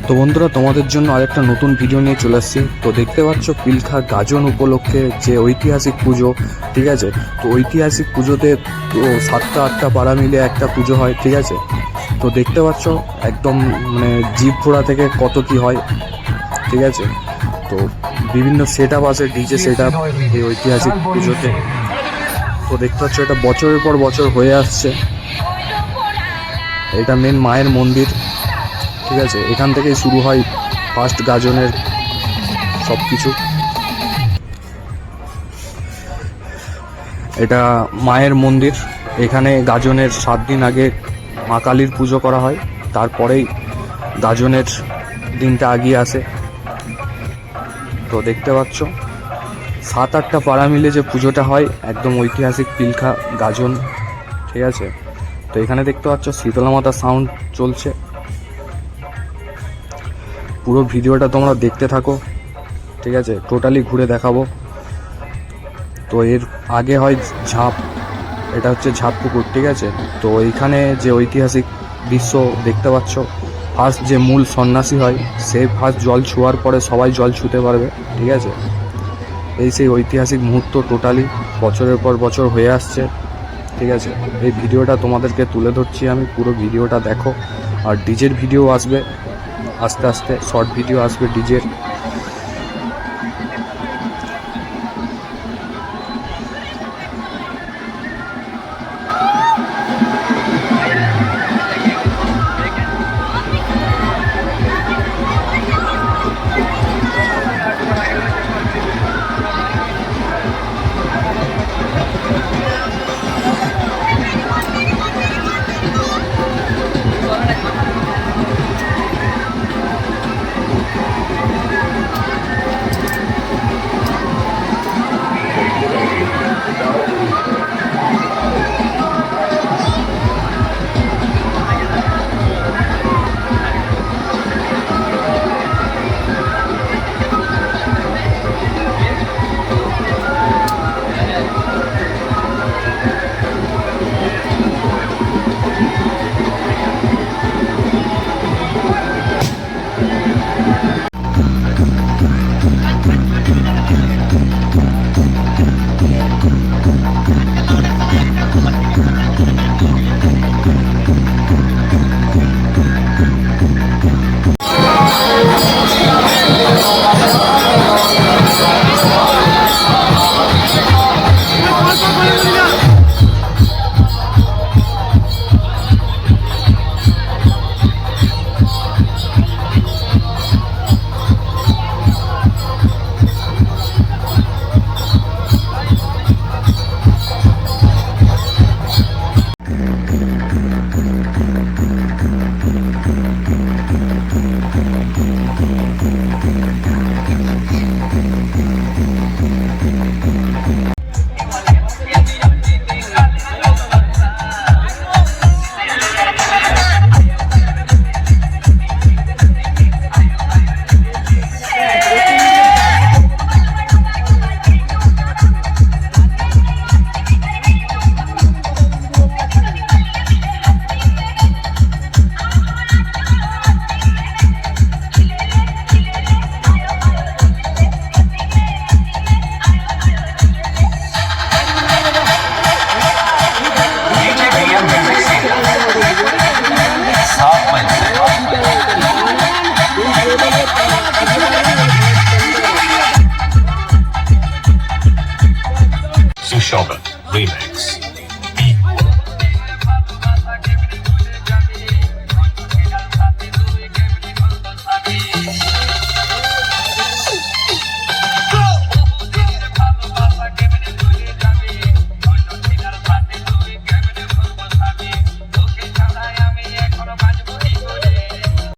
তো বন্ধুরা, তোমাদের জন্য আরেকটা নতুন ভিডিও নিয়ে চলে আসছি। তো দেখতে পাচ্ছ পিলখা গাজন উপলক্ষে যে ঐতিহাসিক পুজো, ঠিক আছে। তো ঐতিহাসিক পুজোতে তো 7টা-8টা পাড়া মিলে একটা পুজো হয়, ঠিক আছে। তো দেখতে পাচ্ছ একদম মানে জিপ ঘোড়া থেকে কত কি হয়, ঠিক আছে। তো বিভিন্ন সেট আপ আছে, ডিজে সেট আপ এই ঐতিহাসিক পুজোতে। তো দেখতে পাচ্ছ এটা বছরের পর বছর হয়ে আসছে। এটা মেন মায়ের মন্দির, ঠিক আছে। এখান থেকেই শুরু হয় ফার্স্ট গাজনের সব কিছু। এটা মায়ের মন্দির, এখানে গাজনের 7 দিন আগে মা কালীর পুজো করা হয়, তারপরেই গাজনের দিনটা আগিয়ে আসে। তো দেখতে পাচ্ছ 7-8টা পাড়া মিলে যে পুজোটা হয়, একদম ঐতিহাসিক পিলখা গাজন, ঠিক আছে। তো এখানে দেখতে পাচ্ছ শীতলা মাতার সাউন্ড চলছে। পুরো ভিডিওটা তোমরা দেখতে থাকো, ঠিক আছে। টোটালি ঘুরে দেখাবো। তো এর আগে হয় ঝাঁপ, এটা হচ্ছে ঝাঁপ পুকুর, ঠিক আছে। তো এইখানে যে ঐতিহাসিক দৃশ্য দেখতে পাচ্ছ, ফার্স্ট যে মূল সন্ন্যাসী হয় সে ফার্স্ট জল ছোঁয়ার পরে সবাই জল ছুঁতে পারবে, ঠিক আছে। এই সেই ঐতিহাসিক মুহূর্ত টোটালি বছরের পর বছর হয়ে আসছে, ঠিক আছে। এই ভিডিওটা তোমাদেরকে তুলে ধরছি আমি, পুরো ভিডিওটা দেখো। আর ডিজের ভিডিও আসবে আস্তে আস্তে, শর্ট ভিডিও আসবে ডিজের। Sushovan Remix.